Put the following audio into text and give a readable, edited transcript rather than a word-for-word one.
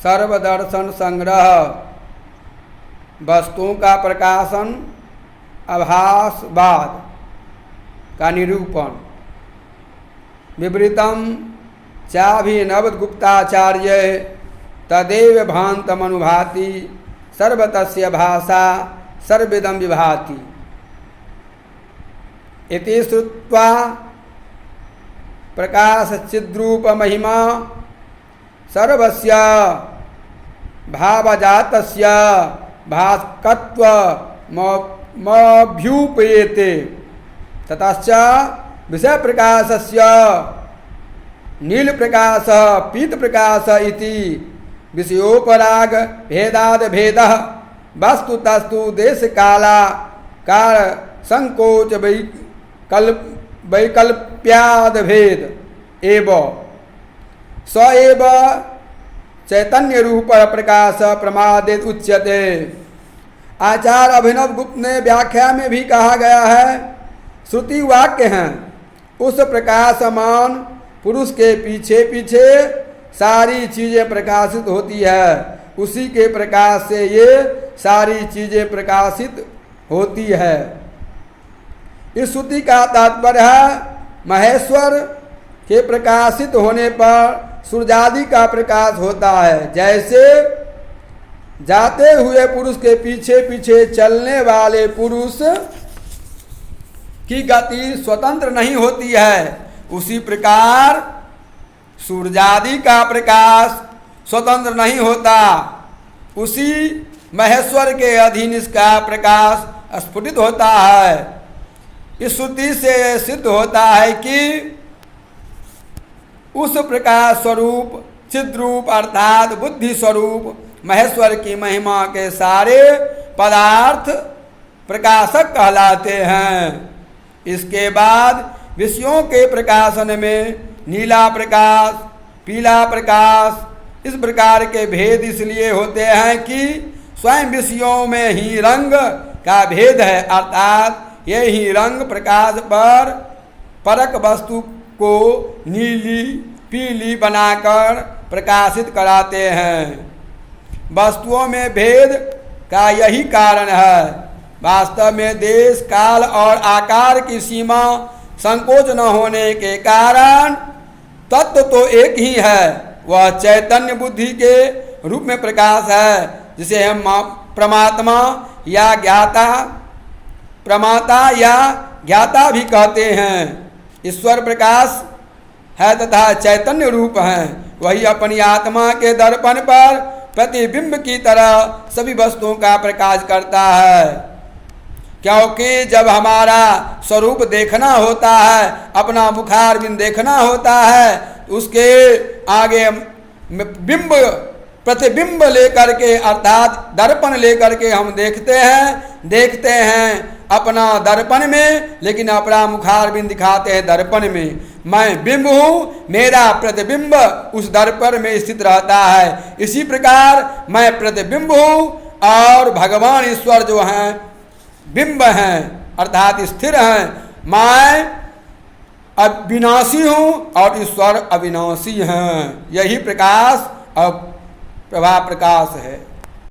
सर्वदर्शन संग्रह, वस्तुओं का प्रकाशन, आभासवाद का निरूपण। विवृतम चाभिनवगुप्ताचार्य तदेव भान्तमनुभाति सर्वतस्य भाषा सर्वेदं विभाति। इति श्रुत्वा प्रकाशचिद्रूप महिमा सर्वस्य भावजातस्य भास्कत्व मभ्युपयेते। ततश्च विषय प्रकाशस्य नील प्रकाश पीत प्रकाश इति विषयोपराग भेदाद भेदः वस्तु तस्तु देश काला कार संकोच वैकल्प्याद भेद एव स एव चैतन्य रूप प्रकाश प्रमादित उच्यते। आचार्य अभिनव गुप्त ने व्याख्या में भी कहा गया है, श्रुति वाक्य हैं, उस प्रकाशमान पुरुष के पीछे पीछे सारी चीजें प्रकाशित होती है, उसी के प्रकाश से ये सारी चीजें प्रकाशित होती है। इस श्रुति का तात्पर्य है महेश्वर के प्रकाशित होने पर सूर्यादि का प्रकाश होता है। जैसे जाते हुए पुरुष के पीछे पीछे चलने वाले पुरुष की गति स्वतंत्र नहीं होती है, उसी प्रकार सूर्यादि का प्रकाश स्वतंत्र नहीं होता, उसी महेश्वर के अधीन इसका प्रकाश स्फुटित होता है। इस श्रुति से सिद्ध होता है कि उस प्रकाश स्वरूप चिद्रूप अर्थात बुद्धि स्वरूप महेश्वर की महिमा के सारे पदार्थ प्रकाशक कहलाते हैं। इसके बाद विषयों के प्रकाशन में नीला प्रकाश, पीला प्रकाश इस प्रकार के भेद इसलिए होते हैं कि स्वयं विषयों में ही रंग का भेद है, अर्थात ये ही रंग प्रकाश पर परक वस्तु को नीली पीली बनाकर प्रकाशित कराते हैं। वस्तुओं में भेद का यही कारण है। वास्तव में देश काल और आकार की सीमा संकोच न होने के कारण तत्व तो एक ही है, वह चैतन्य बुद्धि के रूप में प्रकाश है, जिसे हम परमात्मा या ज्ञाता प्रमाता या ज्ञाता भी कहते हैं। ईश्वर प्रकाश है तथा चैतन्य रूप है, वही अपनी आत्मा के दर्पण पर प्रतिबिंब की तरह सभी वस्तुओं का प्रकाश करता है। क्योंकि जब हमारा स्वरूप देखना होता है, अपना मुखारबिंद देखना होता है, उसके आगे बिंब प्रतिबिंब लेकर के अर्थात दर्पण लेकर के हम देखते हैं अपना दर्पण में, लेकिन अपना मुखारबिंद दिखाते हैं दर्पण में। मैं बिंब हूँ, मेरा प्रतिबिंब उस दर्पण में स्थित रहता है। इसी प्रकार मैं प्रतिबिंब हूँ और भगवान ईश्वर जो हैं बिंब हैं अर्थात स्थिर हैं। मैं अविनाशी हूँ और ईश्वर अविनाशी हैं। यही प्रकाश और प्रभा प्रकाश है।